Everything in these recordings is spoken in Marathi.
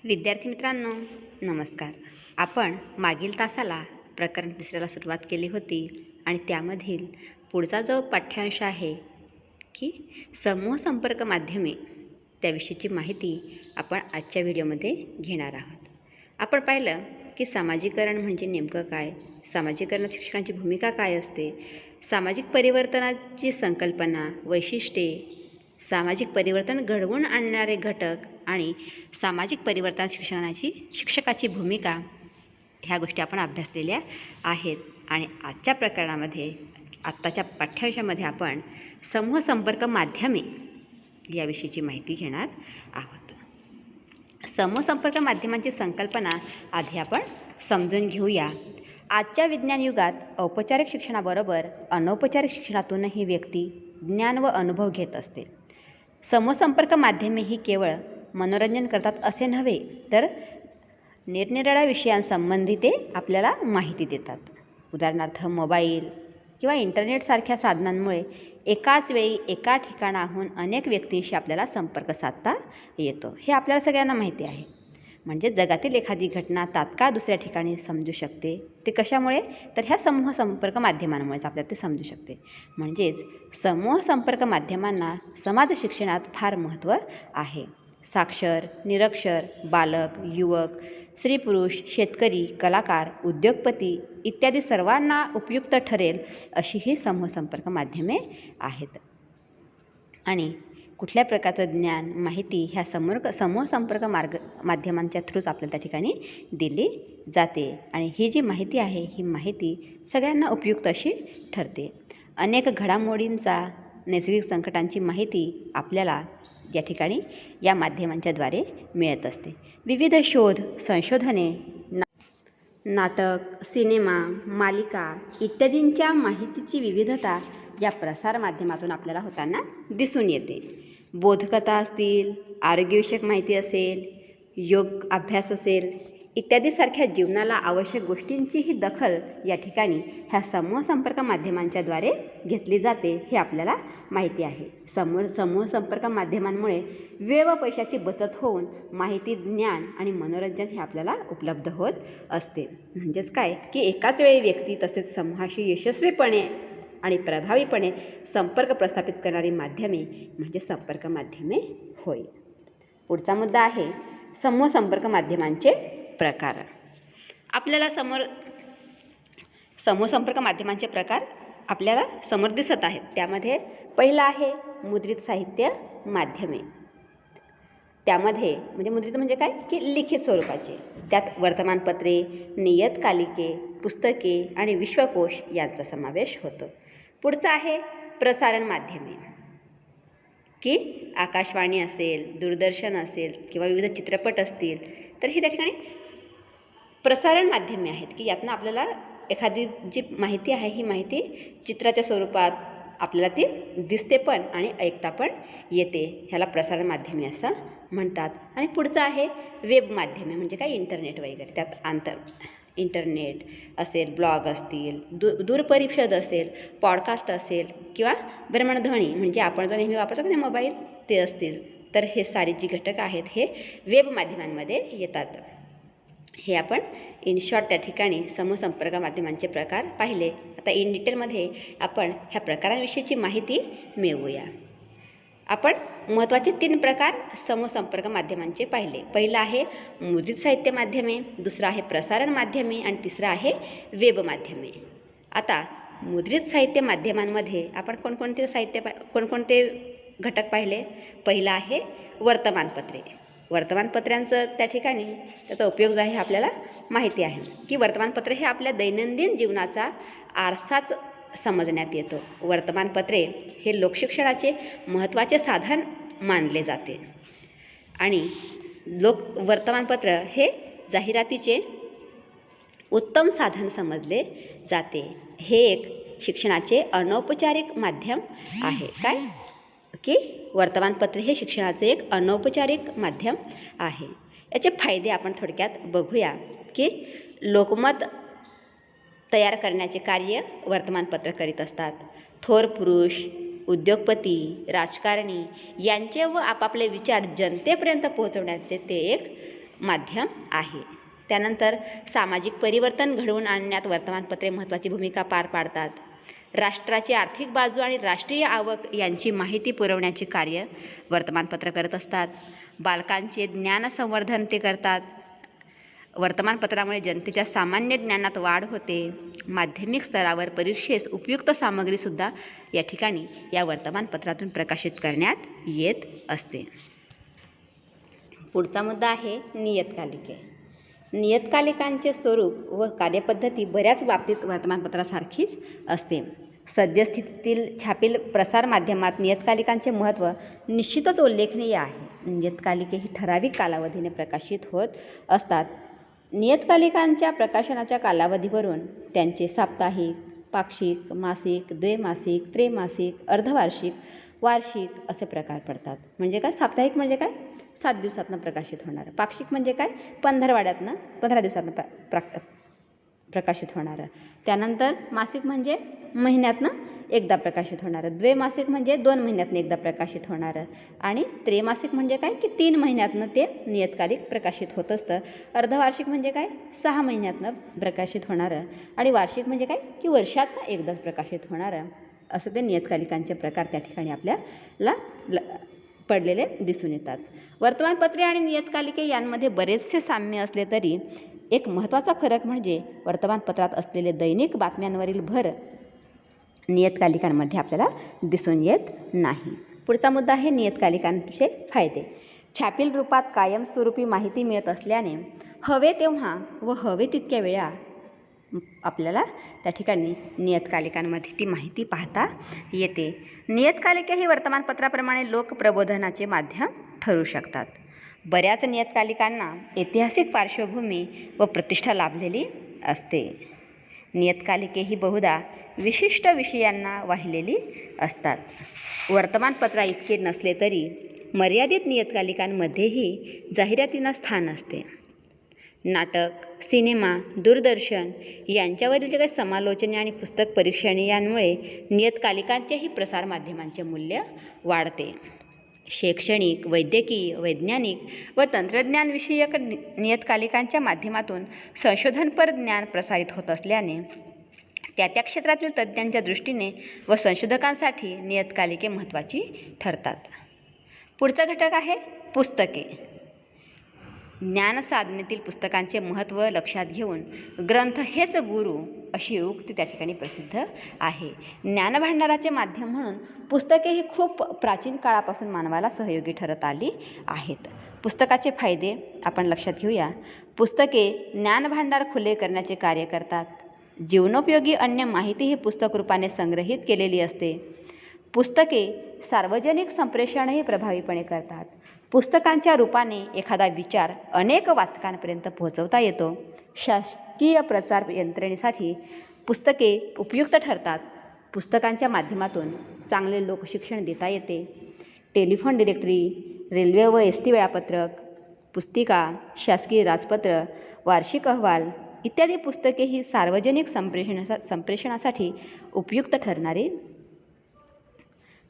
विद्यार्थी मित्रांनो, नमस्कार. आपण मागील तासाला प्रकरण 3ला सुरुवात केली होती आणि त्यामधील पुढचा जो पाठ्यांश आहे की समूह संपर्क माध्यमे, त्याविषयीची माहिती आपण आजच्या व्हिडिओमध्ये घेणार आहोत. आपण पाहिलं की सामाजिकरण म्हणजे नेमकं काय, सामाजिकरणात शिक्षकांची भूमिका काय असते, सामाजिक परिवर्तनाची संकल्पना, वैशिष्ट्ये, सामाजिक परिवर्तन घडवून आणणारे घटक आणि सामाजिक परिवर्तन शिक्षकाची भूमिका, ह्या गोष्टी आपण अभ्यासलेल्या आहेत. आणि आजच्या प्रकरणामध्ये, आत्ताच्या पाठ्यांशामध्ये आपण समूह संपर्क माध्यमे याविषयीची माहिती घेणार आहोत. समूह संपर्क माध्यमांची संकल्पना आधी आपण समजून घेऊया. आजच्या विज्ञान युगात औपचारिक शिक्षणाबरोबर अनौपचारिक शिक्षणातूनही व्यक्ती ज्ञान व अनुभव घेत असते. समूह संपर्क माध्यमे ही केवळ मनोरंजन करतात असे नव्हे, तर निरनिराळ्या विषयांसंबंधी ते आपल्याला माहिती देतात. उदाहरणार्थ मोबाईल किंवा इंटरनेटसारख्या साधनांमुळे एकाच वेळी एका ठिकाणाहून अनेक व्यक्तींशी आपल्याला संपर्क साधता येतो. हे आपल्याला सगळ्यांना माहिती आहे. म्हणजे जगातील एखादी घटना तात्काळ दुसऱ्या ठिकाणी समजू शकते. ते कशामुळे? तर ह्या समूह संपर्क माध्यमांमुळेच आपल्याला ते समजू शकते. म्हणजेच समूह संपर्क माध्यमांना समाज शिक्षणात फार महत्त्व आहे. साक्षर, निरक्षर, बालक, युवक, स्त्री पुरुष, शेतकरी, कलाकार, उद्योगपती इत्यादी सर्वांना उपयुक्त ठरेल अशी ही समूह संपर्क माध्यमे आहेत. आणि कुठल्या प्रकारचं ज्ञान, माहिती ह्या समूह संपर्क माध्यमांच्या थ्रूच आपल्याला त्या ठिकाणी दिली जाते. आणि ही जी माहिती आहे, ही माहिती सगळ्यांना उपयुक्त अशी ठरते. अनेक घडामोडींचा, नैसर्गिक संकटांची माहिती आपल्याला या ठिकाणी या माध्यमांच्याद्वारे मिळत असते. विविध शोध, संशोधने, नाटक, सिनेमा, मालिका इत्यादींच्या माहितीची विविधता या प्रसारमाध्यमातून आपल्याला होताना दिसून येते. बोधकथा असतील, आरोग्यविषयक माहिती असेल, योग अभ्यास असेल इत्यादीसारख्या जीवनाला आवश्यक गोष्टींचीही दखल या ठिकाणी ह्या समूह संपर्क माध्यमांच्याद्वारे घेतली जाते, हे आपल्याला माहिती आहे. समूह संपर्क माध्यमांमुळे वेळ व पैशाची बचत होऊन माहिती, ज्ञान आणि मनोरंजन हे आपल्याला उपलब्ध होत असते. म्हणजेच काय की एकाच वेळी व्यक्ती तसेच समूहाशी यशस्वीपणे आणि प्रभावीपणे संपर्क प्रस्थापित करणारी माध्यमे म्हणजे संपर्क माध्यमे होय. पुढचा मुद्दा आहे समूह संपर्क माध्यमांचे प्रकार. आपल्याला समूह संपर्क माध्यमांचे प्रकार आपल्याला समोर दिसत आहेत. त्यामध्ये पहिला आहे मुद्रित साहित्य माध्यमे. त्यामध्ये मुद्रित म्हणजे काय की लिखित स्वरूपाचे. त्यात वर्तमानपत्रे, नियतकालिके, पुस्तके आणि विश्वकोश यांचा समावेश होतो. पुढचं आहे प्रसारण माध्यमे, की आकाशवाणी असेल, दूरदर्शन असेल किंवा विविध चित्रपट असतील, तर ही त्या ठिकाणी प्रसारण माध्यमे आहेत की यातनं आपल्याला एखादी जी माहिती आहे, ही माहिती चित्राच्या स्वरूपात आपल्याला ती दिसते पण आणि ऐकता पण येते. ह्याला प्रसारण माध्यमे असं म्हणतात. आणि पुढचं आहे वेब माध्यमे, म्हणजे काय इंटरनेट वगैरे. त्यात इंटरनेट असेल, ब्लॉग असतील, दूरपरिषद असेल, पॉडकास्ट असेल किंवा भ्रमणध्वनी म्हणजे आपण जो नेहमी वापरतो की नाही मोबाईल, ते असतील. तर हे सारे जी घटक आहेत हे वेब माध्यमांमध्ये येतात. हे आपण इन शॉर्ट त्या ठिकाणी समूह संपर्क माध्यमांचे प्रकार पाहिले. आता इन डिटेलमध्ये आपण ह्या प्रकारांविषयीची माहिती मिळवूया. आपण महत्त्वाचे 3 प्रकार समूह संपर्क माध्यमांचे पाहिले. पहिलं आहे मुद्रित साहित्य माध्यमे, दुसरं आहे प्रसारण माध्यमे आणि तिसरं आहे वेब माध्यमे. आता मुद्रित साहित्य माध्यमांमध्ये आपण कोणकोणते घटक पाहिले. पहिलं आहे वर्तमानपत्रे. वर्तमानपत्रांचं त्या ठिकाणी त्याचा उपयोग जो आहे आपल्याला माहिती आहे की वर्तमानपत्र हे आपल्या दैनंदिन जीवनाचा आरसाच समजण्यात येतो. वर्तमानपत्रे हे लोकशिक्षणाचे महत्त्वाचे साधन मानले जाते आणि वर्तमानपत्र हे जाहिरातीचे उत्तम साधन समजले जाते. हे एक शिक्षणाचे अनौपचारिक माध्यम आहे. काय की वर्तमानपत्र हे शिक्षणाचे एक अनौपचारिक माध्यम आहे. याचे फायदे आपण थोडक्यात बघूया की लोकमत तयार करण्याचे कार्य वर्तमानपत्र करीत असतात. थोर पुरुष, उद्योगपती, राजकारणी यांचे व आपापले विचार जनतेपर्यंत पोहोचवण्याचे ते एक माध्यम आहे. त्यानंतर सामाजिक परिवर्तन घडवून आणण्यात वर्तमानपत्रे महत्त्वाची भूमिका पार पाडतात. राष्ट्राची आर्थिक बाजू आणि राष्ट्रीय आवक यांची माहिती पुरवण्याचे कार्य वर्तमानपत्र करत असतात. बालकांचे ज्ञान संवर्धन ते करतात. वर्तमानपत्रामुळे जनतेच्या सामान्य ज्ञानात वाढ होते. माध्यमिक स्तरावर परीक्षेस उपयुक्त सामग्रीसुद्धा या ठिकाणी या वर्तमानपत्रातून प्रकाशित करण्यात येत असते. पुढचा मुद्दा आहे नियतकालिके. नियतकालिकांचे स्वरूप व कार्यपद्धती बऱ्याच बाबतीत वर्तमानपत्रासारखीच असते. सद्यस्थितीतील छापील प्रसारमाध्यमात नियतकालिकांचे महत्त्व निश्चितच उल्लेखनीय आहे. नियतकालिके ही ठराविक कालावधीने प्रकाशित होत असतात. नियतकालिकांच्या प्रकाशनाच्या कालावधीवरून त्यांचे साप्ताहिक, पाक्षिक, मासिक, द्वैमासिक, त्रैमासिक, अर्धवार्षिक, वार्षिक असे प्रकार पडतात. म्हणजे काय? साप्ताहिक म्हणजे काय? 7 दिवसातनं प्रकाशित होणारं. पाक्षिक म्हणजे काय? 15 दिवसातनं प्रकाशित होणारं. त्यानंतर मासिक म्हणजे महिन्यातनं एकदा प्रकाशित होणारं. द्वैमासिक म्हणजे 2 महिन्यातनं एकदा प्रकाशित होणारं. आणि त्रैमासिक म्हणजे काय? की 3 महिन्यातनं ते नियतकालिक प्रकाशित होत असतं. अर्धवार्षिक म्हणजे काय? 6 महिन्यातनं प्रकाशित होणारं. आणि वार्षिक म्हणजे काय? की वर्षातनं एकदाच प्रकाशित होणारं. असं ते नियतकालिकांचे प्रकार त्या ठिकाणी आपल्याला पडलेले दिसून येतात. वर्तमानपत्रे आणि नियतकालिके यांमध्ये बरेचसे साम्य असले तरी एक महत्त्वाचा फरक म्हणजे वर्तमानपत्रात असलेले दैनिक बातम्यांवरील भर नियतकालिकांमध्ये आपल्याला दिसून येत नाही. पुढचा मुद्दा आहे नियतकालिकांचे फायदे. छापील रूपात कायमस्वरूपी माहिती मिळत असल्याने हवे तेव्हा व हवे तितक्या वेळा आपल्याला त्या ठिकाणी नियतकालिकांमध्ये ती माहिती पाहता येते. नियतकालिके ही वर्तमानपत्राप्रमाणे लोकप्रबोधनाचे माध्यम ठरू शकतात. बऱ्याच नियतकालिकांना ऐतिहासिक पार्श्वभूमी व प्रतिष्ठा लाभलेली असते. नियतकालिके ही बहुधा विशिष्ट विषयांना वाहिलेली असतात. वर्तमानपत्रा इतके नसले तरी मर्यादित नियतकालिकांमध्येही जाहिरातींना स्थान असते. नाटक, सिनेमा, दूरदर्शन यांच्यावरील जे काही समालोचने आणि पुस्तक परीक्षणे यांमुळे नियतकालिकांचेही प्रसारमाध्यमांचे मूल्य वाढते. शैक्षणिक, वैद्यकीय, वैज्ञानिक व तंत्रज्ञानविषयक नियतकालिकांच्या माध्यमातून संशोधनपर ज्ञान प्रसारित होत असल्याने त्या क्षेत्रातील तज्ज्ञांच्या दृष्टीने व संशोधकांसाठी नियतकालिके महत्त्वाची ठरतात. पुढचा घटक आहे पुस्तके. ज्ञानसाधनेतील पुस्तकांचे महत्त्व लक्षात घेऊन ग्रंथ हेच गुरु अशी उक्ती त्या ठिकाणी प्रसिद्ध आहे. ज्ञानभांडाराचे माध्यम म्हणून पुस्तके ही खूप प्राचीन काळापासून मानवाला सहयोगी ठरत आली आहेत. पुस्तकाचे फायदे आपण लक्षात घेऊया. पुस्तके ज्ञानभांडार खुले करण्याचे कार्य करतात. जीवनोपयोगी अन्य माहिती ही पुस्तक रूपाने संग्रहित केलेली असते. पुस्तके सार्वजनिक संप्रेषणही प्रभावीपणे करतात. पुस्तकांच्या रूपाने एखादा विचार अनेक वाचकांपर्यंत पोहोचवता येतो. शासकीय प्रचार यंत्रणेसाठी पुस्तके उपयुक्त ठरतात. पुस्तकांच्या माध्यमातून चांगले लोकशिक्षण देता येते. टेलिफोन डिरेक्टरी, रेल्वे व एस.टी. वेळापत्रक, पुस्तिका, शासकीय राजपत्र, वार्षिक अहवाल इत्यादी पुस्तके ही सार्वजनिक संप्रेषणासाठी उपयुक्त ठरणारी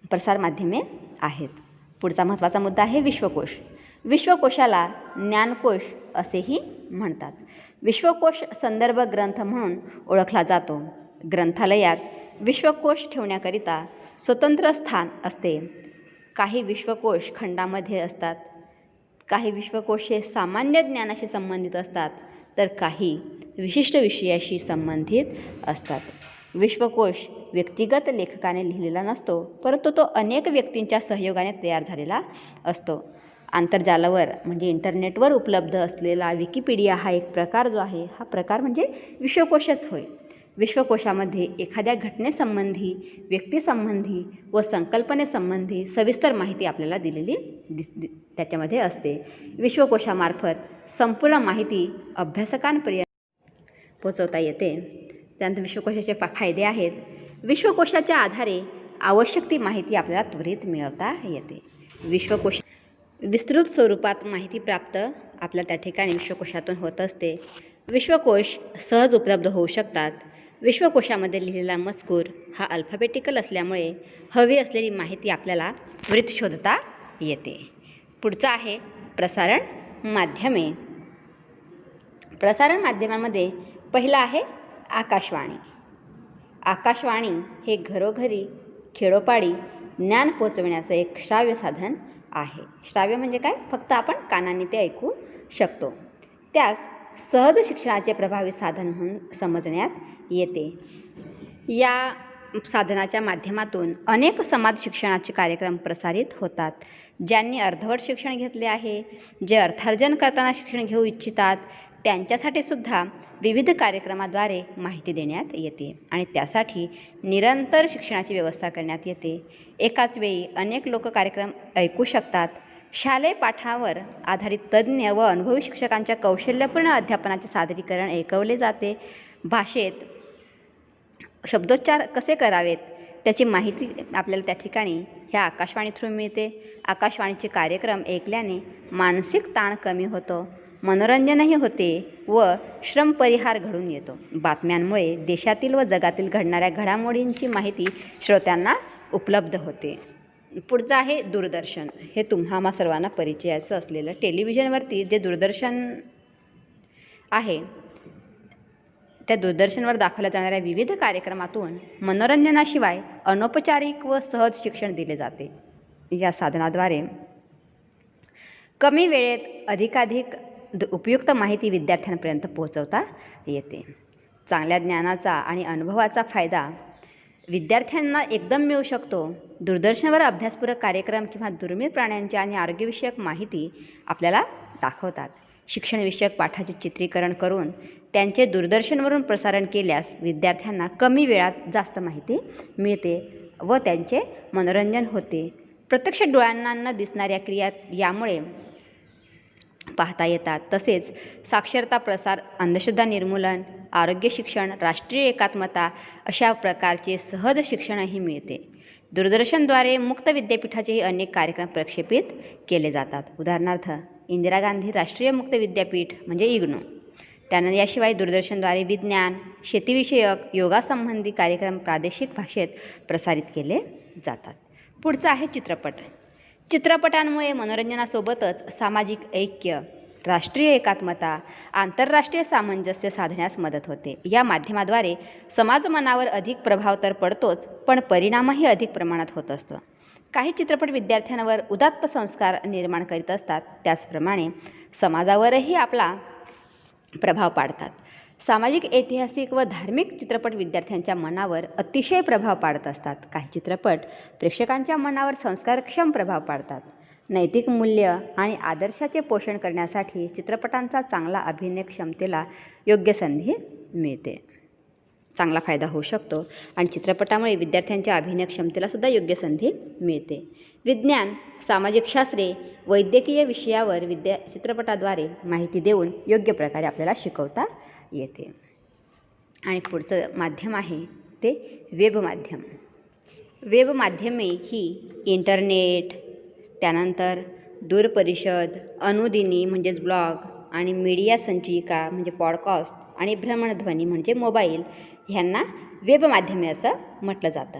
प्रसारमाध्यमे आहेत. पुढचा महत्त्वाचा मुद्दा आहे विश्वकोश. विश्वकोशाला ज्ञानकोश असेही म्हणतात. विश्वकोश संदर्भ ग्रंथ म्हणून ओळखला जातो. ग्रंथालयात विश्वकोश ठेवण्याकरिता स्वतंत्र स्थान असते. काही विश्वकोश खंडामध्ये असतात. काही विश्वकोश हे सामान्य ज्ञानाशी संबंधित असतात, तर काही विशिष्ट विषयाशी संबंधित असतात. विश्वकोश व्यक्तिगत लेखकाने लिहिलेला नसतो, परंतु तो अनेक व्यक्तींच्या सहयोगाने तयार झालेला असतो. आंतरजालावर म्हणजे इंटरनेटवर उपलब्ध असलेला विकिपीडिया हा एक प्रकार जो आहे, हा प्रकार म्हणजे विश्वकोशच होय. विश्वकोशामध्ये एखाद्या घटनेसंबंधी, व्यक्तीसंबंधी व संकल्पनेसंबंधी सविस्तर माहिती आपल्याला दिलेली त्याच्यामध्ये असते. विश्वकोशामार्फत संपूर्ण माहिती अभ्यासकांपर्यंत पोहोचवता येते. त्यानंतर विश्वकोशाचे फायदे आहेत. विश्वकोशाच्या आधारे आवश्यक ती माहिती आपल्याला त्वरित मिळवता येते. विश्वकोश विस्तृत स्वरूपात माहिती प्राप्त आपल्या त्या ठिकाणी विश्वकोशातून होत असते. विश्वकोश सहज उपलब्ध होऊ शकतात. विश्वकोशामध्ये लिहिलेला मजकूर हा अल्फाबेटिकल असल्यामुळे हवी असलेली माहिती आपल्याला त्वरित शोधता येते. पुढचं आहे प्रसारण माध्यमे. प्रसारण माध्यमांमध्ये पहिलं आहे आकाशवाणी. आकाशवाणी हे घरोघरी खेडोपाडी ज्ञान पोचविण्याचं एक श्राव्य साधन आहे. श्राव्य म्हणजे काय? फक्त आपण कानांनी ते ऐकू शकतो. त्यास सहज शिक्षणाचे प्रभावी साधन म्हणून समजण्यात येते. या साधनाच्या माध्यमातून अनेक समाज शिक्षणाचे कार्यक्रम प्रसारित होतात. ज्यांनी अर्धवट शिक्षण घेतले आहे, जे अर्थार्जन करताना शिक्षण घेऊ इच्छितात, त्यांच्यासाठी सुद्धा विविध कार्यक्रमाद्वारे माहिती देण्यात येते आणि त्यासाठी निरंतर शिक्षणाची व्यवस्था करण्यात येते. एकाच वेळी अनेक लोक कार्यक्रम ऐकू शकतात. शालेय पाठावर आधारित तज्ज्ञ व अनुभवी शिक्षकांच्या कौशल्यपूर्ण अध्यापनाचे सादरीकरण ऐकवले जाते. भाषेत शब्दोच्चार कसे करावेत त्याची माहिती आपल्याला त्या ठिकाणी ह्या आकाशवाणी थ्रू मिळते. आकाशवाणीचे कार्यक्रम ऐकल्याने मानसिक ताण कमी होतो, मनोरंजनही होते व श्रमपरिहार घडून येतो. बातम्यांमुळे देशातील व जगातील घडणाऱ्या घडामोडींची माहिती श्रोत्यांना उपलब्ध होते. पुढचं आहे दूरदर्शन. हे आम्हा सर्वांना परिचयाचं असलेलं टेलिव्हिजनवरती जे दूरदर्शन आहे, त्या दूरदर्शनवर दाखवल्या जाणाऱ्या विविध कार्यक्रमातून मनोरंजनाशिवाय अनौपचारिक व सहज शिक्षण दिले जाते. या साधनाद्वारे कमी वेळेत अधिकाधिक उपयुक्त माहिती विद्यार्थ्यांपर्यंत पोहोचवता येते. चांगल्या ज्ञानाचा आणि अनुभवाचा फायदा विद्यार्थ्यांना एकदम मिळू शकतो. दूरदर्शनवर अभ्यासपूरक कार्यक्रम किंवा दुर्मिळ प्राण्यांची आणि आरोग्यविषयक माहिती आपल्याला दाखवतात. शिक्षणविषयक पाठाचे चित्रीकरण करून त्यांचे दूरदर्शनवरून प्रसारण केल्यास विद्यार्थ्यांना कमी वेळात जास्त माहिती मिळते व त्यांचे मनोरंजन होते. प्रत्यक्ष डोळ्यांना न दिसणाऱ्या क्रिया यामुळे पाहता येतात. तसेच साक्षरता प्रसार, अंधश्रद्धा निर्मूलन, आरोग्य शिक्षण, राष्ट्रीय एकात्मता अशा प्रकारचे सहज शिक्षणही मिळते. दूरदर्शनद्वारे मुक्त विद्यापीठाचेही अनेक कार्यक्रम प्रक्षेपित केले जातात. उदाहरणार्थ इंदिरा गांधी राष्ट्रीय मुक्त विद्यापीठ म्हणजे इग्नू. त्यानंतर याशिवाय दूरदर्शनद्वारे विज्ञान, शेतीविषयक, योगासंबंधी कार्यक्रम प्रादेशिक भाषेत प्रसारित केले जातात. पुढचं आहे चित्रपट. चित्रपटांमुळे मनोरंजनासोबतच सामाजिक ऐक्य, राष्ट्रीय एकात्मता, आंतरराष्ट्रीय सामंजस्य साधण्यास मदत होते. या माध्यमाद्वारे समाज मनावर अधिक प्रभाव तर पडतोच, पण परिणामही अधिक प्रमाणात होत असतो. काही चित्रपट विद्यार्थ्यांवर उदात्त संस्कार निर्माण करीत असतात, त्याचप्रमाणे समाजावरही आपला प्रभाव पाडतात. सामाजिक, ऐतिहासिक व धार्मिक चित्रपट विद्यार्थ्यांच्या मनावर अतिशय प्रभाव पाडत असतात. काही चित्रपट प्रेक्षकांच्या मनावर संस्कारक्षम प्रभाव पाडतात. नैतिक मूल्य आणि आदर्शाचे पोषण करण्यासाठी चित्रपटांचा चांगला अभिनय क्षमतेला योग्य संधी मिळते. चांगला फायदा होऊ शकतो आणि चित्रपटामुळे विद्यार्थ्यांच्या अभिनय क्षमतेलासुद्धा योग्य संधी मिळते. विज्ञान, सामाजिक शास्त्रे, वैद्यकीय विषयावर चित्रपटाद्वारे माहिती देऊन योग्य प्रकारे आपल्याला शिकवता येते. आणि पुढचं माध्यम आहे ते वेब माध्यम. वेब माध्यमे ही इंटरनेट, त्यानंतर दूरपरिषद, अनुदिनी म्हणजेच ब्लॉग आणि मीडिया संचयिका म्हणजे पॉडकास्ट आणि भ्रमणध्वनी म्हणजे मोबाईल ह्यांना वेब माध्यमे असं म्हटलं जातं.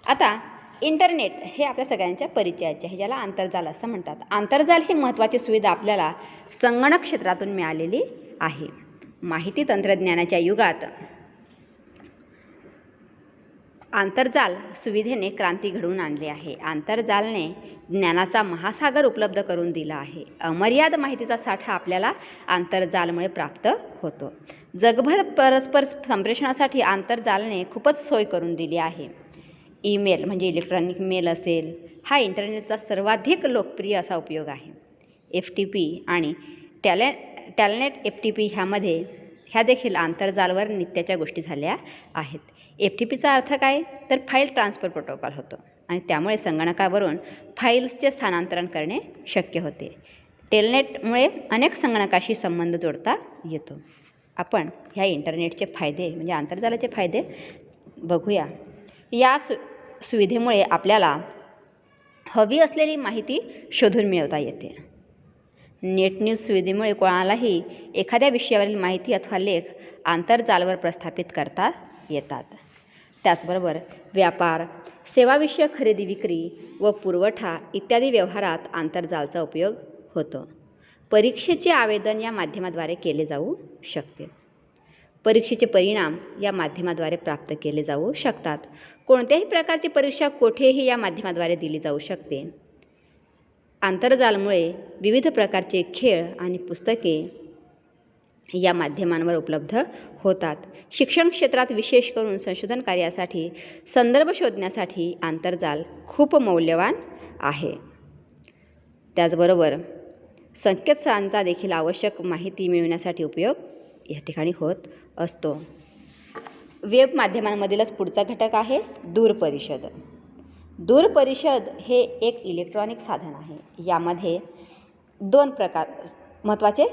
आता इंटरनेट हे आपल्या सगळ्यांच्या परिचयाचे आहे, ज्याला आंतरजाल असं म्हणतात. आंतरजाल ही महत्त्वाची सुविधा आपल्याला संगणक क्षेत्रातून मिळालेली आहे. माहिती तंत्रज्ञानाच्या युगात आंतरजाल सुविधेने क्रांती घडवून आणली आहे. आंतरजालने ज्ञानाचा महासागर उपलब्ध करून दिला आहे. अमर्याद माहितीचा साठा आपल्याला आंतरजालमुळे प्राप्त होतो. जगभर परस्पर संप्रेषणासाठी आंतरजालने खूपच सोय करून दिली आहे. ईमेल म्हणजे इलेक्ट्रॉनिक मेल असेल, हा इंटरनेटचा सर्वाधिक लोकप्रिय असा उपयोग आहे. FTP आणि टॅलनेट FTP ह्या देखील आंतरजालवर नित्याच्या गोष्टी झाल्या आहेत. FTPचा अर्थ काय तर फाईल ट्रान्सफर प्रोटोकॉल होतो आणि त्यामुळे संगणकावरून फाईल्सचे स्थानांतरण करणे शक्य होते. टेलनेटमुळे अनेक संगणकाशी संबंध जोडता येतो. आपण ह्या इंटरनेटचे फायदे म्हणजे आंतरजालाचे फायदे बघूया. या सुविधेमुळे आपल्याला हवी असलेली माहिती शोधून मिळवता येते. नेट न्यूज सुविधेमुळे कोणालाही एखाद्या विषयावरील माहिती अथवा लेख आंतरजालावर प्रस्थापित करता येतात. त्याचबरोबर व्यापार, सेवाविषयक खरेदी विक्री व पुरवठा इत्यादी व्यवहारात आंतरजालाचा उपयोग होतो. परीक्षेचे आवेदन या माध्यमाद्वारे केले जाऊ शकते. परीक्षेचे परिणाम या माध्यमाद्वारे प्राप्त केले जाऊ शकतात. कोणत्याही प्रकारची परीक्षा कोठेही या माध्यमाद्वारे दिली जाऊ शकते. आंतरजालामुळे विविध प्रकारचे खेळ आणि पुस्तके या माध्यमांवर उपलब्ध होतात. शिक्षण क्षेत्रात विशेष करून संशोधन कार्यासाठी संदर्भ शोधण्यासाठी आंतरजाल खूप मौल्यवान आहे. त्याचबरोबर संकेतस्थळांचा देखील आवश्यक माहिती मिळवण्यासाठी उपयोग या ठिकाणी होत असतो. वेब माध्यमांमधीलच पुढचा घटक आहे दूरपरिषद. दूरपरिषद हे एक इलेक्ट्रॉनिक साधन आहे. यामध्ये 2 प्रकार महत्त्वाचे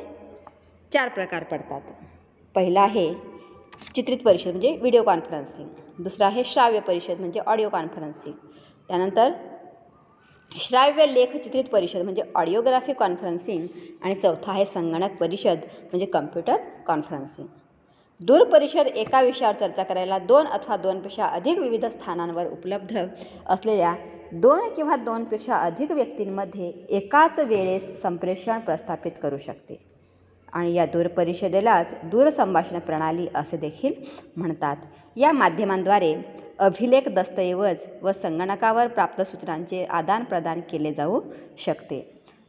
4 प्रकार पडतात. पहिला आहे चित्रित परिषद म्हणजे व्हिडिओ कॉन्फरन्सिंग. दुसरा आहे श्राव्य परिषद म्हणजे ऑडिओ कॉन्फरन्सिंग. त्यानंतर श्राव्य लेख चित्रित परिषद म्हणजे ऑडिओग्राफी कॉन्फरन्सिंग. आणि चौथा आहे संगणक परिषद म्हणजे कम्प्युटर कॉन्फरन्सिंग. दूरपरिषद एका विषयावर चर्चा करायला 2 अथवा 2पेक्षा अधिक विविध स्थानांवर उपलब्ध असलेल्या 2 किंवा 2पेक्षा अधिक व्यक्तींमध्ये एकाच वेळेस संप्रेषण प्रस्थापित करू शकते. आणि या दूरपरिषदेलाच दूरसंभाषण प्रणाली असे देखील म्हणतात. या माध्यमांद्वारे अभिलेख, दस्तऐवज व संगणकावर प्राप्त सूचनांचे आदानप्रदान केले जाऊ शकते.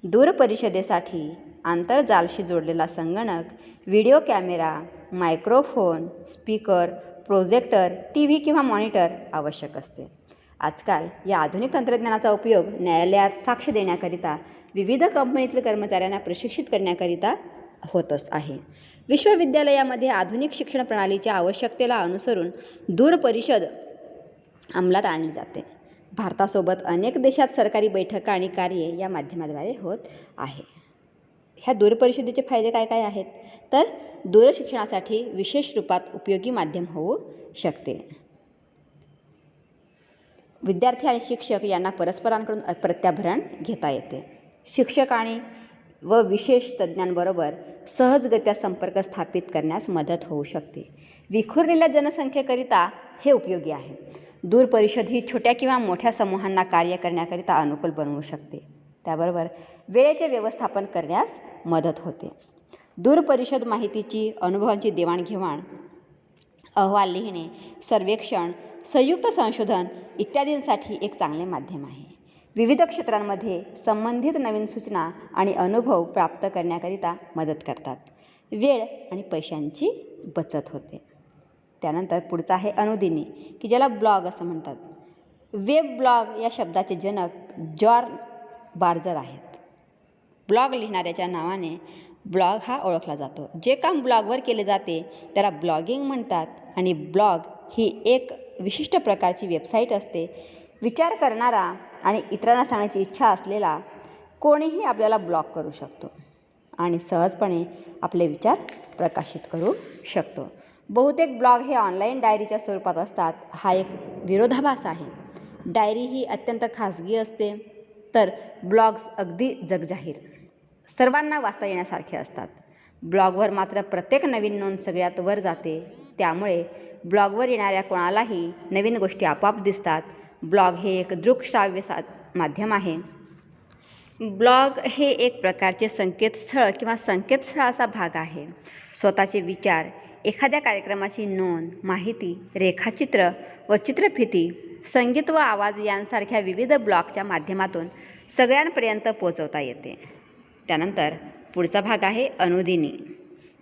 दूरपरिषदेसाठी आंतरजालाशी जोडलेला संगणक, video camera, microphone, speaker, projector, TV किंवा मॉनिटर आवश्यक असते. आजकाल या आधुनिक तंत्रज्ञानाचा उपयोग न्यायालयात साक्ष देण्याकरिता, विविध कंपनीतील कर्मचाऱ्यांना प्रशिक्षित करण्याकरिता होतच आहे. विश्वविद्यालयामध्ये आधुनिक शिक्षण प्रणालीच्या आवश्यकतेला अनुसरून दूरपरिषद अंमलात आणली जाते. भारतासोबत अनेक देशात सरकारी बैठका आणि कार्ये या माध्यमाद्वारे होत आहे. ह्या दूरपरिषदेचे फायदे काय काय आहेत तर दूरशिक्षणासाठी विशेष रूपात उपयोगी माध्यम होऊ शकते. विद्यार्थी आणि शिक्षक यांना परस्परांकडून प्रत्याभरण घेता येते. शिक्षक आणि व विशेष तज्ज्ञांबरोबर सहजगत्या संपर्क स्थापित करण्यास मदत होऊ शकते. विखुरलेल्या जनसंख्येकरिता हे उपयोगी आहे. दूरपरिषद ही छोट्या किंवा मोठ्या समूहांना कार्य करण्याकरिता अनुकूल बनवू शकते. त्याबरोबर वेळेचे व्यवस्थापन करण्यास मदत होते. दूरपरिषद माहितीची, अनुभवांची देवाणघेवाण, अहवाल लिहिणे, सर्वेक्षण, संयुक्त संशोधन इत्यादींसाठी एक चांगले माध्यम आहे. विविध क्षेत्रांमध्ये संबंधित नवीन सूचना आणि अनुभव प्राप्त करण्याकरिता मदत करतात. वेळ आणि पैशांची बचत होते. त्यानंतर पुढचा आहे अनुदिनी, की ज्याला ब्लॉग असं म्हणतात. वेब ब्लॉग या शब्दाचे जनक जॉन बार्जर आहेत. ब्लॉग लिहिणाऱ्याच्या नावाने ब्लॉग हा ओळखला जातो. जे काम ब्लॉगवर केले जाते त्याला ब्लॉगिंग म्हणतात. आणि ब्लॉग ही एक विशिष्ट प्रकारची वेबसाईट असते. विचार करणारा आणि इतरांना सांगण्याची इच्छा असलेला कोणीही आपल्याला ब्लॉग करू शकतो आणि सहजपणे आपले विचार प्रकाशित करू शकतो. बहुतेक ब्लॉग हे ऑनलाईन डायरीच्या स्वरूपात असतात. हा एक विरोधाभास आहे. डायरी ही अत्यंत खाजगी असते, तर ब्लॉग्स अगदी जगजाहीर, सर्वांना वाचता येण्यासारखे असतात. ब्लॉगवर मात्र प्रत्येक नवीन नोंद सगळ्यात वर जाते. त्यामुळे ब्लॉगवर येणाऱ्या कोणालाही नवीन गोष्टी आपोआप दिसतात. ब्लॉग हे एक दृकश्राव्य माध्यम आहे. ब्लॉग हे एक प्रकारचे संकेतस्थळ किंवा संकेतस्थळाचा भाग आहे. स्वतःचे विचार, एखाद्या कार्यक्रमाची नोंद, माहिती, रेखाचित्र व चित्रफिती, संगीत व आवाज यांसारख्या विविध ब्लॉगच्या माध्यमातून सगळ्यांपर्यंत पोहोचवता येते. त्यानंतर पुढचा भाग आहे अनुदिनी,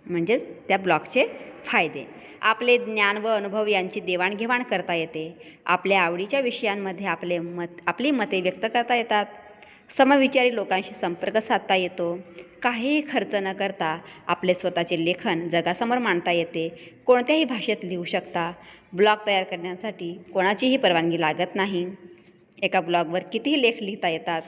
म्हणजेच त्या ब्लॉगचे फायदे. आपले ज्ञान व अनुभव यांची देवाणघेवाण करता येते. आपल्या आवडीच्या विषयांमध्ये आपली मते व्यक्त करता येतात. समविचारी लोकांशी संपर्क साधता येतो. काहीही खर्च न करता आपले स्वतःचे लेखन जगासमोर मांडता येते. कोणत्याही भाषेत लिहू शकता. ब्लॉग तयार करण्यासाठी कोणाचीही परवानगी लागत नाही. एका ब्लॉगवर कितीही लेख लिहिता येतात.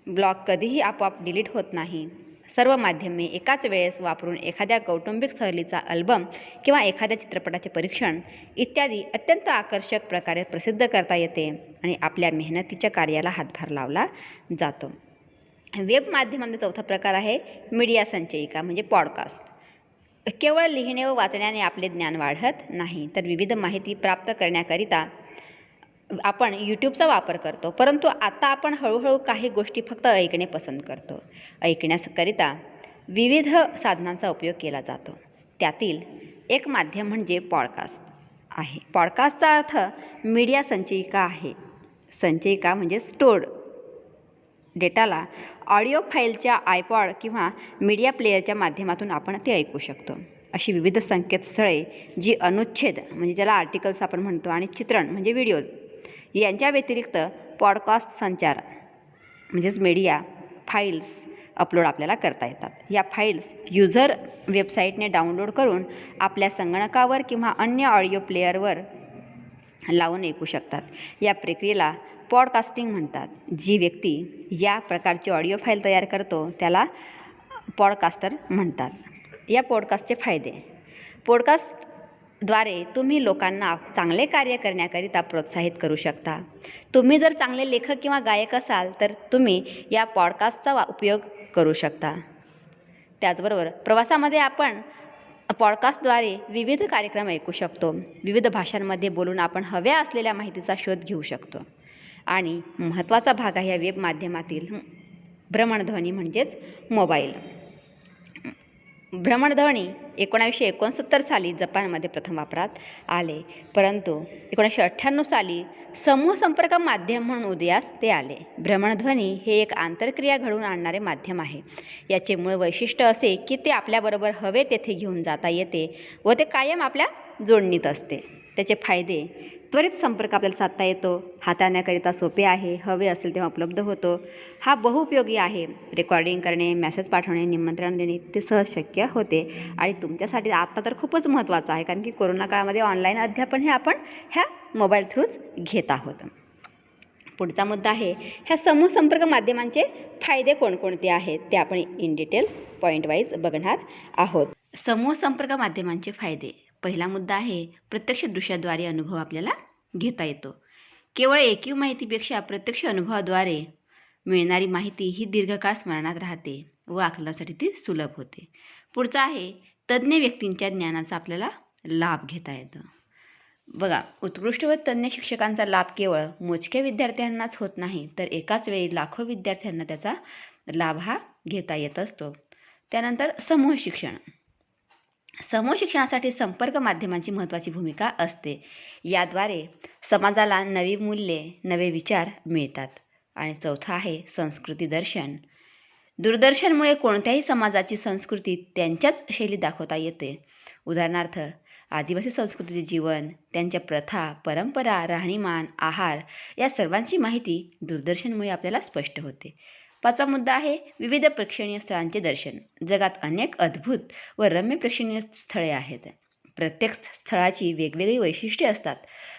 ब्लॉग कधीही आपोआप डिलीट होत नाही. सर्व माध्यमे एकाच वेळेस वापरून एखाद्या कौटुंबिक सहलीचा अल्बम किंवा एखाद्या चित्रपटाचे परीक्षण इत्यादी अत्यंत आकर्षक प्रकारे प्रसिद्ध करता येते आणि आपल्या मेहनतीच्या कार्याला हातभार लावला जातो. वेब माध्यमांचा चौथा प्रकार आहे मीडिया संचयिका म्हणजे पॉडकास्ट. केवळ लिहिणे व वाचण्याने आपले ज्ञान वाढत नाही, तर विविध माहिती प्राप्त करण्याकरिता आपण यूट्यूबचा वापर करतो, परंतु आता आपण हळूहळू काही गोष्टी फक्त ऐकणे पसंत करतो. ऐकण्याकरिता विविध साधनांचा उपयोग केला जातो. त्यातील एक माध्यम म्हणजे पॉडकास्ट आहे. पॉडकास्टचा अर्थ मीडिया संचयिका आहे. संचयिका म्हणजे स्टोर्ड डेटाला ऑडिओ फाईलच्या आयपॉड किंवा मीडिया प्लेयरच्या माध्यमातून आपण ते ऐकू शकतो. अशी विविध संकेतस्थळे जी अनुच्छेद म्हणजे ज्याला आर्टिकल्स आपण म्हणतो आणि चित्रण म्हणजे व्हिडिओज यांच्या व्यतिरिक्त पॉडकास्ट संचार म्हणजेच मीडिया फाईल्स अपलोड आपल्याला करता येतात. या फाईल्स युजर वेबसाईटने डाउनलोड करून आपल्या संगणकावर किंवा अन्य ऑडिओ प्लेयरवर लावून ऐकू शकतात. या प्रक्रियेला पॉडकास्टिंग म्हणतात. जी व्यक्ती या प्रकारची ऑडिओ फाईल तयार करतो त्याला पॉडकास्टर म्हणतात. या पॉडकास्टचे फायदे. पॉडकास्टद्वारे तुम्ही लोकांना चांगले कार्य करण्याकरिता प्रोत्साहित करू शकता. तुम्ही जर चांगले लेखक किंवा गायक असाल तर तुम्ही या पॉडकास्टचा उपयोग करू शकता. त्याचबरोबर प्रवासामध्ये आपण पॉडकास्टद्वारे विविध कार्यक्रम ऐकू शकतो. विविध भाषांमध्ये बोलून आपण हव्या असलेल्या माहितीचा शोध घेऊ शकतो. आणि महत्त्वाचा भाग आहे या वेब माध्यमातील भ्रमणध्वनी म्हणजेच मोबाईल. भ्रमणध्वनी 1969 साली जपानमध्ये प्रथम वापरात आले, परंतु 1998 साली समूह संपर्क माध्यम म्हणून उदयास ते आले. भ्रमणध्वनी हे एक आंतरक्रिया घडवून आणणारे माध्यम आहे. याचे मूळ वैशिष्ट्य असे की ते आपल्याबरोबर हवे तेथे घेऊन जाता येते व ते कायम आपल्या जोडणीत असते. त्याचे फायदे. त्वरित संपर्क आपल्याला साधता येतो. हाताळण्याकरिता सोपे आहे. हवे असेल तेव्हा उपलब्ध होतो. हा बहुउपयोगी आहे. रेकॉर्डिंग करणे, मेसेज पाठवणे, निमंत्रण देणे ते सहज शक्य होते. आणि तुमच्यासाठी आता तर खूपच महत्त्वाचं आहे, कारण की कोरोना काळामध्ये ऑनलाईन अध्यापन हे आपण ह्या मोबाईल थ्रूच घेत आहोत. पुढचा मुद्दा आहे ह्या समूह संपर्क माध्यमांचे फायदे कोणकोणते आहेत ते आपण इन डिटेल पॉईंट वाईज बघणार आहोत. समूह संपर्क माध्यमांचे फायदे. पहिला मुद्दा आहे प्रत्यक्ष दृश्याद्वारे अनुभव आपल्याला घेता येतो. केवळ ऐकीव माहितीपेक्षा प्रत्यक्ष अनुभवाद्वारे मिळणारी माहिती ही दीर्घकाळ स्मरणात राहते व आकलनासाठी ती सुलभ होते. पुढचा आहे तज्ज्ञ व्यक्तींच्या ज्ञानाचा आपल्याला लाभ घेता येतो. बघा, उत्कृष्ट व तज्ज्ञ शिक्षकांचा लाभ केवळ मोजक्या विद्यार्थ्यांनाच होत नाही, तर एकाच वेळी लाखो विद्यार्थ्यांना त्याचा लाभ हा घेता येत असतो. त्यानंतर समूह शिक्षण. समूह शिक्षणासाठी संपर्क माध्यमांची महत्त्वाची भूमिका असते. याद्वारे समाजाला नवी मूल्ये, नवे विचार मिळतात. आणि चौथा आहे संस्कृती दर्शन. दूरदर्शनमुळे कोणत्याही समाजाची संस्कृती त्यांच्याच शैलीत दाखवता येते. उदाहरणार्थ आदिवासी संस्कृतीचे जीवन, त्यांच्या प्रथा, परंपरा, राहणीमान, आहार या सर्वांची माहिती दूरदर्शनमुळे आपल्याला स्पष्ट होते. पाचवा मुद्दा आहे विविध प्रेक्षणीय स्थळांचे दर्शन. जगात अनेक अद्भुत व रम्य प्रेक्षणीय स्थळे आहेत. प्रत्येक स्थळाची वेगवेगळी वैशिष्ट्ये असतात.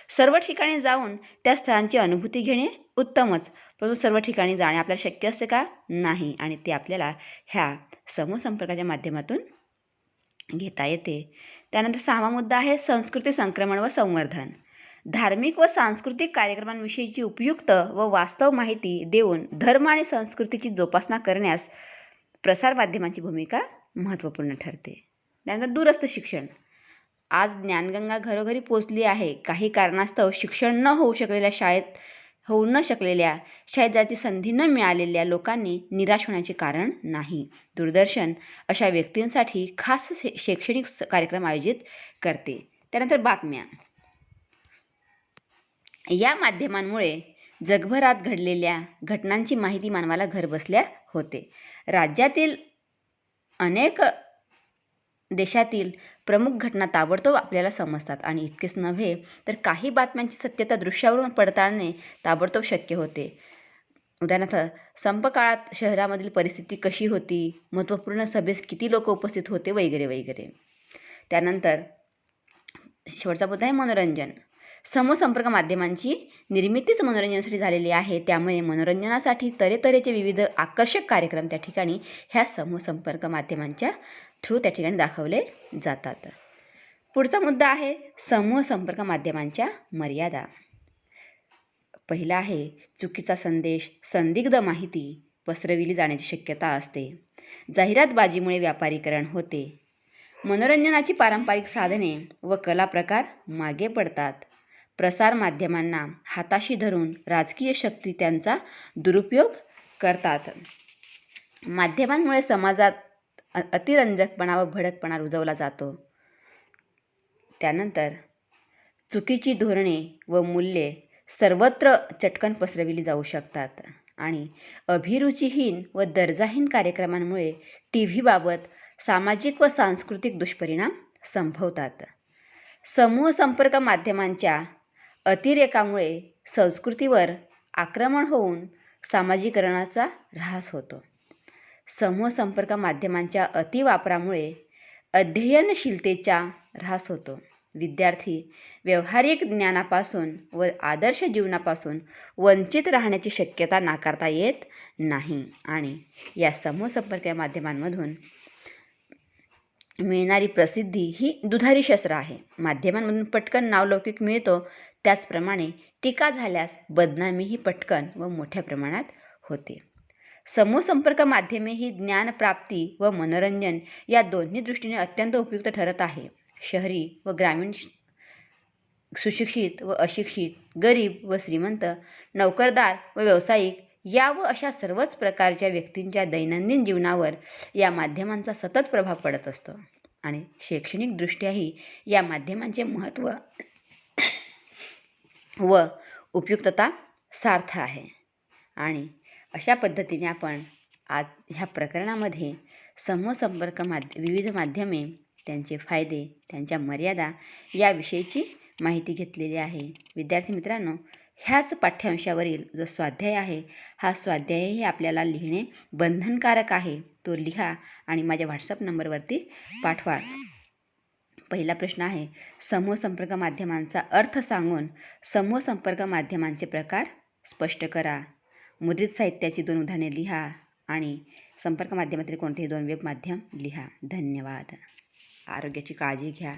सर्व ठिकाणी जाऊन त्या स्थळांची अनुभूती घेणे उत्तमच, परंतु सर्व ठिकाणी जाणे आपल्याला शक्य असते का? नाही. आणि ते आपल्याला ह्या समूह संपर्काच्या माध्यमातून घेता येते. त्यानंतर सहावा मुद्दा आहे संस्कृती संक्रमण व संवर्धन. धार्मिक व सांस्कृतिक कार्यक्रमांविषयीची उपयुक्त व वास्तव माहिती देऊन धर्म आणि संस्कृतीची जोपासना करण्यास प्रसारमाध्यमांची भूमिका महत्त्वपूर्ण ठरते. त्यानंतर दूरस्थ शिक्षण. आज ज्ञानगंगा घरोघरी पोचली आहे. काही कारणास्तव शिक्षण होऊ न शकलेल्या शाळेत जायची संधी न मिळालेल्या लोकांनी निराश होण्याचे कारण नाही. दूरदर्शन अशा व्यक्तींसाठी खास शैक्षणिक कार्यक्रम आयोजित करते. त्यानंतर बातम्या. या माध्यमांमुळे जगभरात घडलेल्या घटनांची माहिती मानवाला घरबसल्या होते. राज्यातील अनेक देशातील प्रमुख घटना ताबडतोब आपल्याला समजतात आणि इतकेच नव्हे तर काही बातम्यांची सत्यता दृश्यावरून पडताळणे ताबडतोब शक्य होते. उदाहरणार्थ संप काळात शहरामधील परिस्थिती कशी होती, महत्त्वपूर्ण सभेस किती लोक उपस्थित होते वगैरे वगैरे. त्यानंतर शेवटचा मुद्दा आहे मनोरंजन. समूह संपर्क माध्यमांची निर्मितीच मनोरंजनासाठी झालेली आहे. त्यामुळे मनोरंजनासाठी तऱ्हेतऱ्हेचे विविध आकर्षक कार्यक्रम त्या ठिकाणी ह्या समूह संपर्क माध्यमांच्या थ्रू त्या ठिकाणी दाखवले जातात. पुढचा मुद्दा आहे समूह संपर्क माध्यमांच्या मर्यादा. पहिला आहे चुकीचा संदेश, संदिग्ध माहिती पसरविली जाण्याची शक्यता असते. जाहिरातबाजीमुळे व्यापारीकरण होते. मनोरंजनाची पारंपरिक साधने व कला प्रकार मागे पडतात. प्रसारमाध्यमांना हाताशी धरून राजकीय शक्ती त्यांचा दुरुपयोग करतात. माध्यमांमुळे समाजात अतिरंजकपणा व भडकपणा रुजवला जातो. त्यानंतर चुकीची धोरणे व मूल्ये सर्वत्र चटकन पसरविली जाऊ शकतात आणि अभिरुचिहीन व दर्जाहीन कार्यक्रमांमुळे टीव्हीबाबत सामाजिक व सांस्कृतिक दुष्परिणाम संभवतात. समूह संपर्क माध्यमांच्या अतिरेकामुळे संस्कृतीवर आक्रमण होऊन सामाजिकरणाचा ऱ्हास होतो. समूह संपर्क माध्यमांच्या अतिवापरामुळे अध्ययनशीलतेचा ऱ्हास होतो. विद्यार्थी व्यावहारिक ज्ञानापासून व आदर्श जीवनापासून वंचित राहण्याची शक्यता नाकारता येत नाही आणि या समूह संपर्क माध्यमांमधून मिळणारी प्रसिद्धी ही दुधारी शस्त्र आहे. माध्यमांमधून पटकन नावलौकिक मिळतो, त्याचप्रमाणे टीका झाल्यास बदनामीही पटकन व मोठ्या प्रमाणात होते. समूह संपर्क माध्यमे ही ज्ञानप्राप्ती व मनोरंजन या दोन्ही दृष्टीने अत्यंत उपयुक्त ठरत आहे. शहरी व ग्रामीण, सुशिक्षित व अशिक्षित, गरीब व श्रीमंत, नोकरदार व व्यावसायिक या व अशा सर्वच प्रकारच्या व्यक्तींच्या दैनंदिन जीवनावर या माध्यमांचा सतत प्रभाव पडत असतो आणि शैक्षणिकदृष्ट्याही या माध्यमांचे महत्त्व व उपयुक्तता सार्थ आहे. आणि अशा पद्धतीने आपण आज ह्या प्रकरणामध्ये समूह संपर्क विविध माध्यमे, त्यांचे फायदे, त्यांच्या मर्यादा याविषयीची माहिती घेतलेली आहे. विद्यार्थी मित्रांनो, ह्याच पाठ्यांशावरील जो स्वाध्याय आहे, हा स्वाध्यायही आपल्याला लिहिणे बंधनकारक आहे. तो लिहा आणि माझ्या व्हॉट्सअप नंबरवरती पाठवा. पहिला प्रश्न आहे, समूह संपर्क माध्यमांचा अर्थ सांगून समूह संपर्क माध्यमांचे प्रकार स्पष्ट करा. मुद्रित साहित्याची 2 उदाहरणे लिहा आणि संपर्क माध्यमातील कोणतेही 2 वेब माध्यम लिहा. धन्यवाद. आरोग्याची काळजी घ्या.